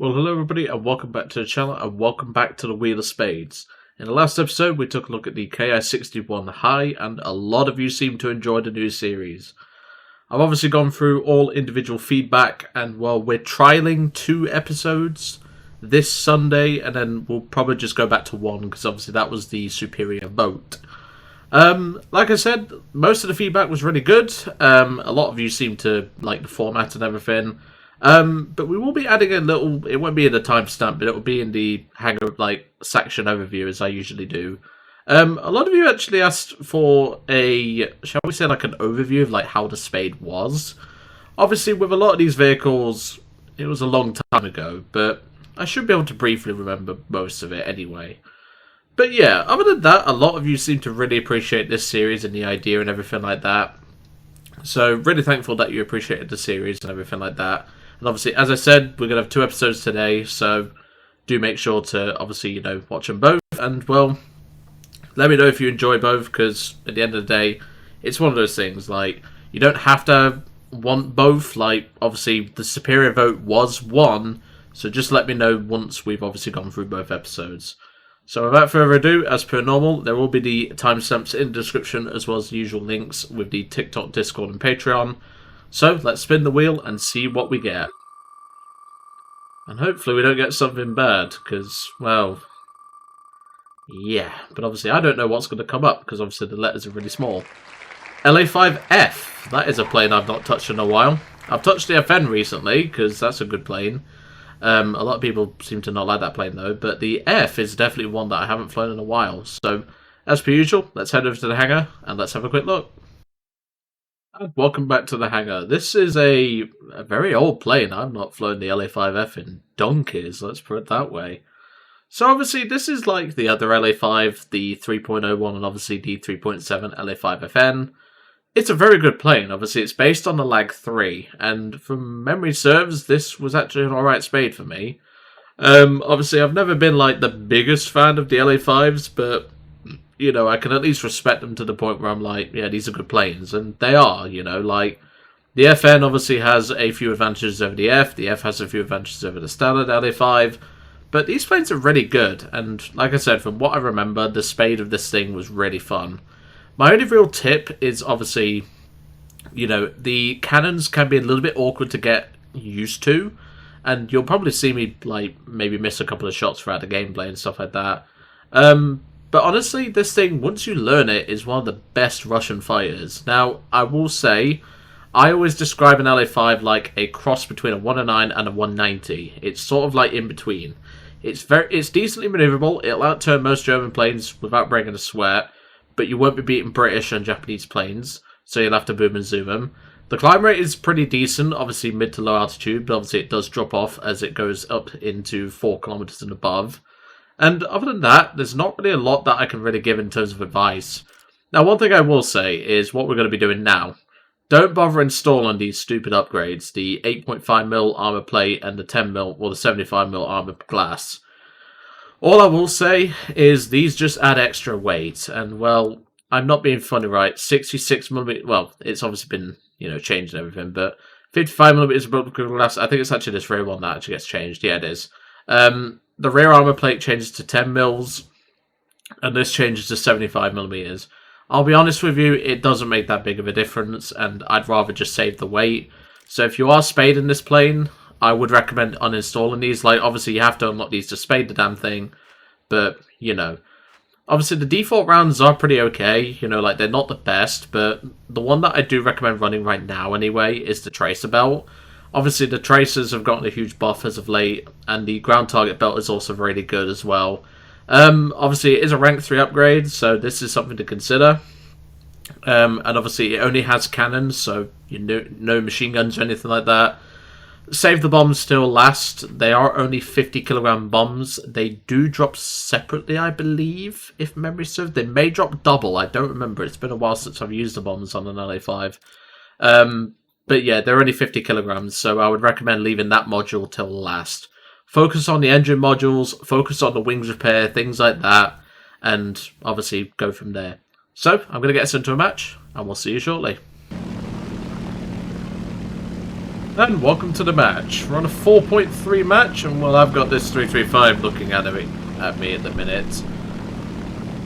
Well, hello everybody, and welcome back to the channel, and welcome back to the Wheel of Spades. In the last episode, we took a look at the KI-61 High, and a lot of you seem to enjoy the new series. I've obviously gone through all individual feedback, and well, we're trialing 2 episodes this Sunday, and then we'll probably just go back to 1, because obviously that was the superior vote. Like I said, most of the feedback was really good. A lot of you seem to like the format and everything. But we will be adding a little, it won't be in the timestamp, but it will be in the Hangar, section overview, as I usually do. A lot of you actually asked for a, shall we say, an overview of, how the Spade was. Obviously, with a lot of these vehicles, it was a long time ago, but I should be able to briefly remember most of it anyway. But yeah, other than that, a lot of you seem to really appreciate this series and the idea and everything like that. So, really thankful that you appreciated the series and everything like that. And obviously, as I said, we're going to have 2 episodes today, so do make sure to, obviously, watch them both. And, well, let me know if you enjoy both, because at the end of the day, it's one of those things, you don't have to want both. Obviously, the superior vote was 1, so just let me know once we've obviously gone through both episodes. So without further ado, as per normal, there will be the timestamps in the description, as well as the usual links with the TikTok, Discord, and Patreon. So, let's spin the wheel and see what we get. And hopefully we don't get something bad, because, well, yeah. But obviously I don't know what's going to come up, because obviously the letters are really small. La-5F. That is a plane I've not touched in a while. I've touched the FN recently, because that's a good plane. A lot of people seem to not like that plane, though. But the F is definitely one that I haven't flown in a while. So, as per usual, let's head over to the hangar, and let's have a quick look. Welcome back to the hangar. This is a very old plane. I've not flown the La-5F in donkeys, let's put it that way. So obviously this is like the other La-5, the 3.01 and obviously the 3.7 La-5FN. It's a very good plane. Obviously it's based on the Lag-3, and from memory serves, this was actually an alright Spade for me. Obviously I've never been the biggest fan of the La-5s, but I can at least respect them to the point where I'm yeah, these are good planes. And they are, the FN obviously has a few advantages over the F has a few advantages over the standard La-5, but these planes are really good, and like I said, from what I remember, the Spade of this thing was really fun. My only real tip is obviously, the cannons can be a little bit awkward to get used to, and you'll probably see me, maybe miss a couple of shots throughout the gameplay and stuff like that. But honestly, this thing, once you learn it, is one of the best Russian fighters. Now, I will say, I always describe an La-5 like a cross between a 109 and a 190. It's sort of in between. It's decently maneuverable. It'll outturn most German planes without breaking a sweat, but you won't be beating British and Japanese planes, so you'll have to boom and zoom them. The climb rate is pretty decent, obviously mid to low altitude, but obviously it does drop off as it goes up into 4 kilometers and above. And other than that, there's not really a lot that I can really give in terms of advice. Now, one thing I will say is what we're going to be doing now. Don't bother installing these stupid upgrades, the 8.5mm armor plate and the 10mm or the 75mm armor glass. All I will say is these just add extra weight, and well, I'm not being funny, right? 66mm, well, it's obviously been, changed and everything, but 55mm bulletproof glass, I think it's actually this rear one that actually gets changed. Yeah, it is. The rear armor plate changes to 10 mils, and this changes to 75mm. I'll be honest with you, it doesn't make that big of a difference, and I'd rather just save the weight. So if you are spading this plane, I would recommend uninstalling these. Obviously you have to unlock these to spade the damn thing, but, obviously the default rounds are pretty okay, they're not the best, but the one that I do recommend running right now anyway is the Tracer Belt. Obviously, the Tracers have gotten a huge buff as of late, and the ground target belt is also really good as well. Obviously, it is a rank 3 upgrade, so this is something to consider. And obviously, it only has cannons, so no machine guns or anything like that. Save the bombs still last. They are only 50kg bombs. They do drop separately, I believe, if memory serves. They may drop double. I don't remember. It's been a while since I've used the bombs on an LA5. But yeah, they're only 50kg, so I would recommend leaving that module till last. Focus on the engine modules, focus on the wings repair, things like that, and obviously go from there. So, I'm going to get us into a match, and we'll see you shortly. And welcome to the match. We're on a 4.3 match, and well, I've got this 335 looking at me at the minute.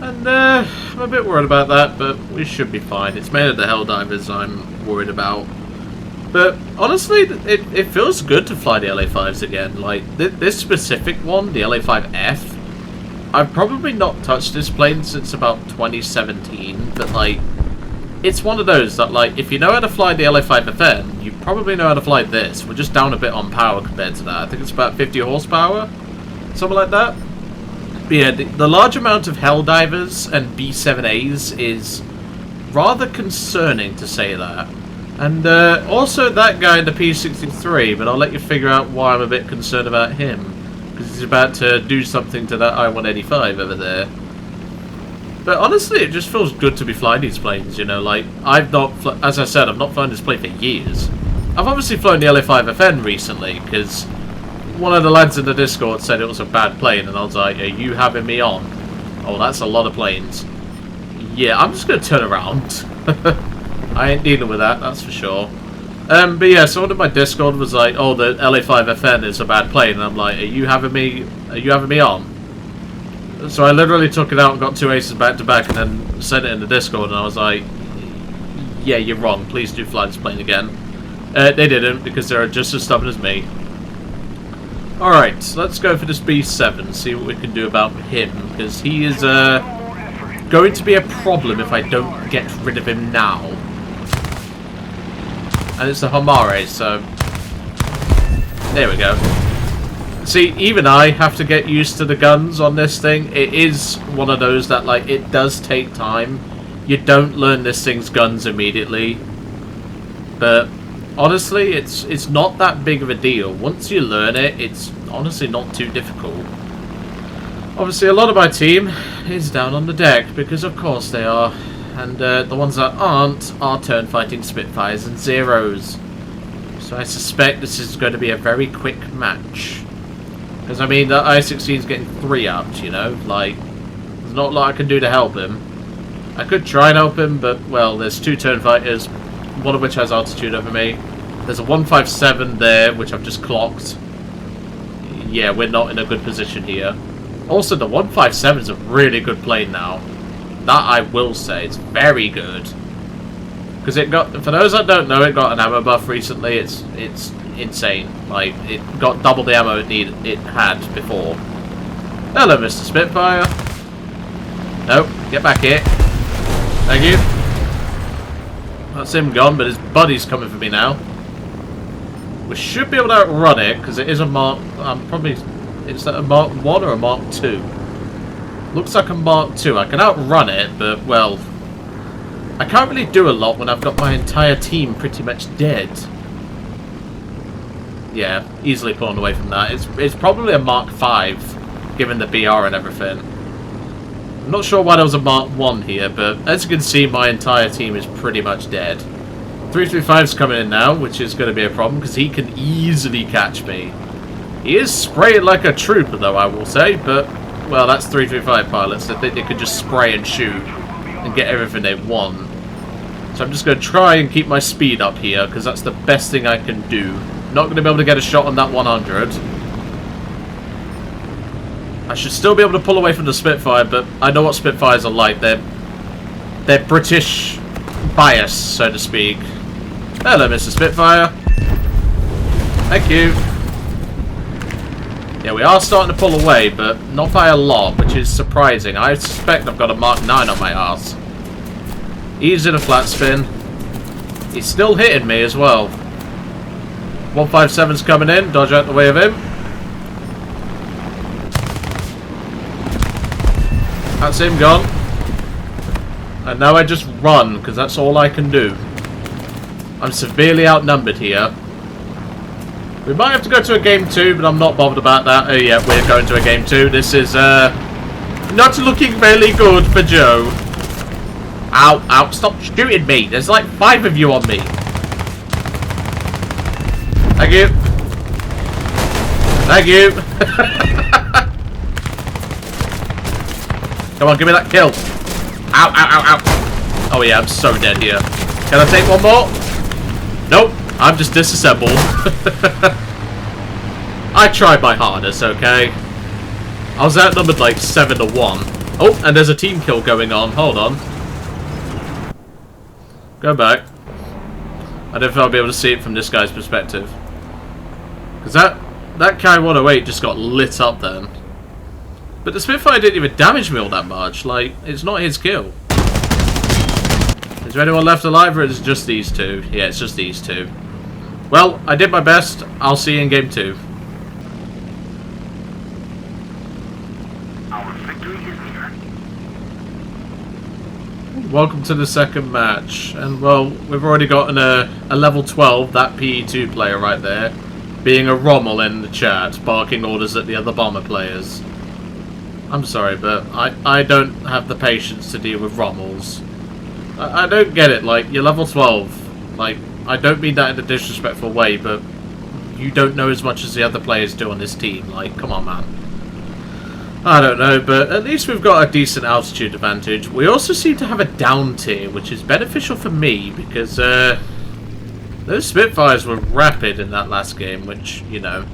And I'm a bit worried about that, but we should be fine. It's mainly the Helldivers I'm worried about. But honestly, it feels good to fly the LA-5s again. Like, this specific one, the La-5F, I've probably not touched this plane since about 2017, but like, it's one of those that, like, if you know how to fly the La-5FN, you probably know how to fly this. We're just down a bit on power compared to that. I think it's about 50 horsepower, something like that. But yeah, the large amount of Helldivers and B-7As is rather concerning, to say that. And also that guy in the P-63, but I'll let you figure out why I'm a bit concerned about him. Because he's about to do something to that I-185 over there. But honestly, it just feels good to be flying these planes, you know, like, as I said, I've not flown this plane for years. I've obviously flown the La-5FN recently, because one of the lads in the Discord said it was a bad plane, and I was like, are you having me on? Oh, that's a lot of planes. Yeah, I'm just going to turn around. I ain't dealing with that, that's for sure. But yeah, someone in my Discord was like, oh, the La-5FN is a bad plane, and I'm like, are you having me on? So I literally took it out and got 2 aces back to back and then sent it in the Discord, and I was like, yeah, you're wrong, please do fly this plane again. They didn't, because they're just as stubborn as me. Alright, let's go for this B7, see what we can do about him, because he is going to be a problem if I don't get rid of him now. And it's the Homare, so there we go. See, even I have to get used to the guns on this thing. It is one of those that, like, it does take time. You don't learn this thing's guns immediately. But honestly, it's not that big of a deal. Once you learn it, it's honestly not too difficult. Obviously, a lot of my team is down on the deck, because of course they are. And the ones that aren't are turn-fighting Spitfires and Zeros. So I suspect this is going to be a very quick match. Because, I mean, the I-16 is getting 3 up, you know? Like, there's not a lot I can do to help him. I could try and help him, but, well, there's 2 turn-fighters, one of which has altitude over me. There's a 157 there, which I've just clocked. Yeah, we're not in a good position here. Also, the 157 is a really good plane now. That I will say, it's very good. Because it got, for those that don't know, it got an ammo buff recently. It's insane. Like, it got double the ammo it had before. Hello, Mr. Spitfire. Nope, get back here. Thank you. That's him gone, but his buddy's coming for me now. We should be able to outrun it, because it is a Mark... Is that a Mark 1 or a Mark 2? Looks like a Mark 2. I can outrun it, but, well... I can't really do a lot when I've got my entire team pretty much dead. Yeah, easily pulling away from that. It's probably a Mark 5, given the BR and everything. I'm not sure why there was a Mark 1 here, but as you can see, my entire team is pretty much dead. 335's coming in now, which is going to be a problem, because he can easily catch me. He is spraying like a trooper, though, I will say, but, well, that's 335 pilots. I think they could just spray and shoot and get everything they want. So I'm just going to try and keep my speed up here, because that's the best thing I can do. Not going to be able to get a shot on that 100. I should still be able to pull away from the Spitfire, but I know what Spitfires are like. They're British bias, so to speak. Hello, Mr. Spitfire. Thank you. Yeah, we are starting to pull away, but not by a lot, which is surprising. I suspect I've got a Mark 9 on my arse. He's in a flat spin. He's still hitting me as well. 157's coming in. Dodge out the way of him. That's him gone. And now I just run, because that's all I can do. I'm severely outnumbered here. We might have to go to a game 2, but I'm not bothered about that. Oh yeah, we're going to a game 2. This is not looking very good for Joe. Ow, ow, stop shooting me. There's like 5 of you on me. Thank you. Thank you. Come on, give me that kill. Ow, ow, ow, ow. Oh yeah, I'm so dead here. Can I take one more? Nope. I'm just disassembled. I tried my hardest, okay? I was outnumbered like 7-1. Oh, and there's a team kill going on. Hold on. Go back. I don't know if I'll be able to see it from this guy's perspective. Because that Kai 108 just got lit up then. But the Spitfire didn't even damage me all that much. Like, it's not his kill. Is there anyone left alive, or is it just these two? Yeah, it's just these two. Well, I did my best. I'll see you in game 2. Our victory is near. Welcome to the second match. And, well, we've already gotten a level 12, that PE2 player right there, being a Rommel in the chat, barking orders at the other bomber players. I'm sorry, but I don't have the patience to deal with Rommels. I don't get it, like, you're level 12. Like, I don't mean that in a disrespectful way, but you don't know as much as the other players do on this team. Like, come on, man. I don't know, but at least we've got a decent altitude advantage. We also seem to have a down tier, which is beneficial for me, because those Spitfires were rapid in that last game, which, you know.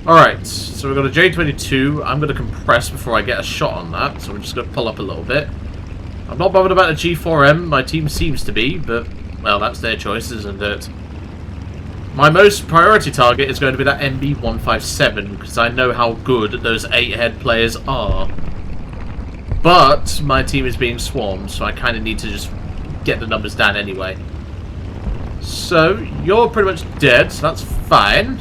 Alright, so we've got a J22. I'm going to compress before I get a shot on that, so we're just going to pull up a little bit. I'm not bothered about the G4M, my team seems to be, but, well, that's their choice, isn't it? My most priority target is going to be that MB157, because I know how good those 8-head players are. But my team is being swarmed, so I kind of need to just get the numbers down anyway. So, you're pretty much dead, so that's fine.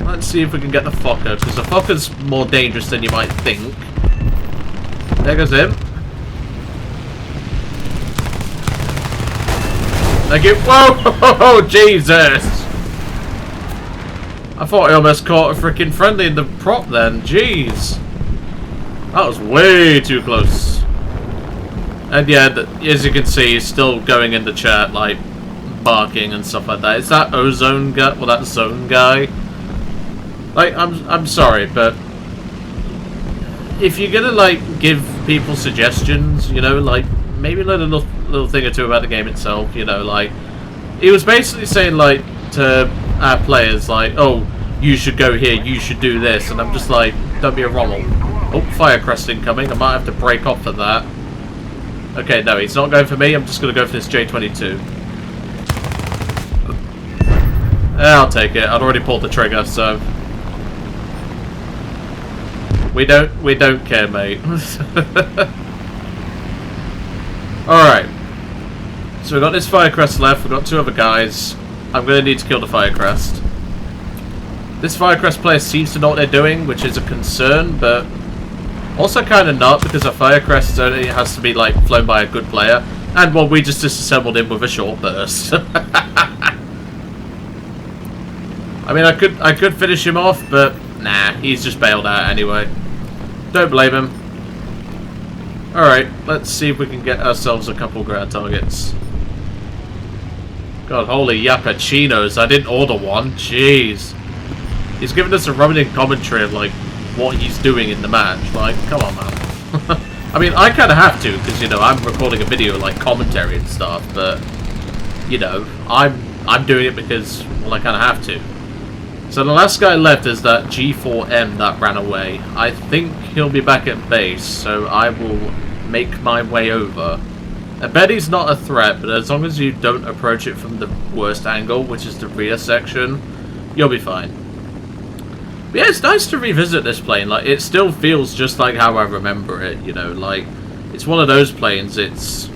Let's see if we can get the Fokker, because the Fokker's more dangerous than you might think. There goes him. Thank you. Whoa! Jesus! I thought I almost caught a freaking friendly in the prop then. Jeez. That was way too close. And yeah, as you can see, he's still going in the chat, like, barking and stuff like that. Is that Ozone guy? Well, that Zone guy? Like, I'm sorry, but if you're gonna, like, give people suggestions, you know, like, maybe learn a little thing or two about the game itself, you know, like, he was basically saying, like, to our players, like, oh, you should go here, you should do this, and I'm just like, don't be a Rommel. Oh, Firecrest incoming, I might have to break off for that. Okay, no, he's not going for me, I'm just gonna go for this J22. I'll take it, I'd already pulled the trigger, so... We don't care, mate. Alright. So we've got this Firecrest left, we've got 2 other guys. I'm going to need to kill the Firecrest. This Firecrest player seems to know what they're doing, which is a concern, but also kind of not, because a Firecrest only has to be, like, flown by a good player. And, well, we just disassembled him with a short burst. I mean, I could finish him off, but nah, he's just bailed out anyway. Don't blame him. Alright, let's see if we can get ourselves a couple ground targets. God, holy yappuccinos, I didn't order one. Jeez. He's giving us a rubbing commentary of, like, what he's doing in the match. Like, come on, man. I mean, I kind of have to, because, you know, I'm recording a video, like, commentary and stuff, but, you know, I'm doing it because, well, I kind of have to. So the last guy left is that G4M that ran away. I think he'll be back at base, so I will make my way over. I bet he's not a threat, but as long as you don't approach it from the worst angle, which is the rear section, you'll be fine. But yeah, it's nice to revisit this plane. Like, it still feels just like how I remember it, you know, like, it's one of those planes, it's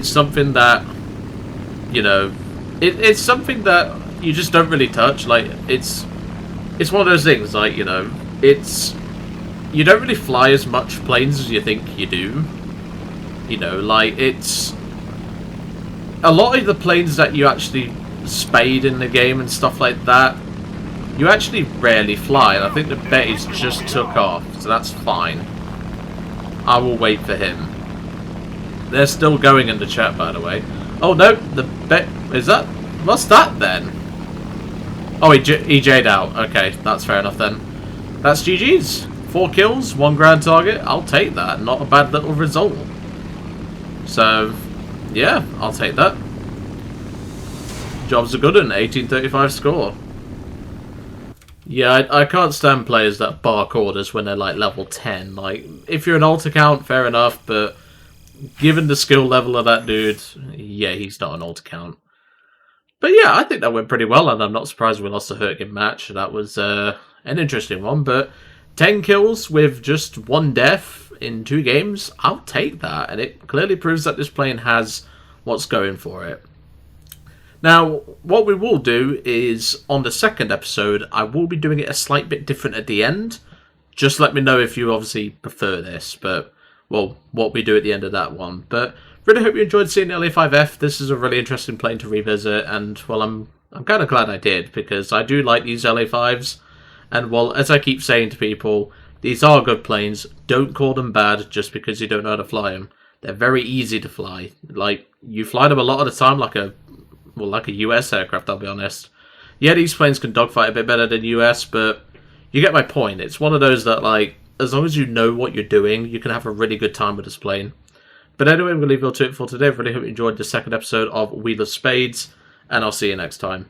something that, you know, it's something that you just don't really touch. Like, it's one of those things, like, you know, you don't really fly as much planes as you think you do. You know, like, it's a lot of the planes that you actually spade in the game and stuff like that, you actually rarely fly, and I think the Betty's just took off, so that's fine. I will wait for him. They're still going in the chat, by the way. Oh no, the Bet is that? What's that then? Oh, he J'd out. Okay, that's fair enough then. That's GG's. 4 kills, 1 ground target. I'll take that. Not a bad little result. So, Yeah, I'll take that. Job's a good one, 1835 score. Yeah, I can't stand players that bark orders when they're like level 10. Like, if you're an alt account, fair enough, but given the skill level of that dude, yeah, he's not an alt account. But yeah, I think that went pretty well, and I'm not surprised we lost the Hurricane match. That was an interesting one, but 10 kills with just 1 death in 2 games, I'll take that, and it clearly proves that this plane has what's going for it. Now, what we will do is, on the second episode, I will be doing it a slight bit different at the end. Just let me know if you obviously prefer this, but, well, what we do at the end of that one. But really hope you enjoyed seeing the La-5F. This is a really interesting plane to revisit, and, well, I'm kind of glad I did, because I do like these La-5s. And, well, as I keep saying to people, these are good planes. Don't call them bad just because you don't know how to fly them. They're very easy to fly. Like, you fly them a lot of the time like a US aircraft, I'll be honest. Yeah, these planes can dogfight a bit better than US, but you get my point. It's one of those that, like, as long as you know what you're doing, you can have a really good time with this plane. But anyway, I'm going to leave it all to it for today. I really hope you enjoyed the second episode of We Love Spades, and I'll see you next time.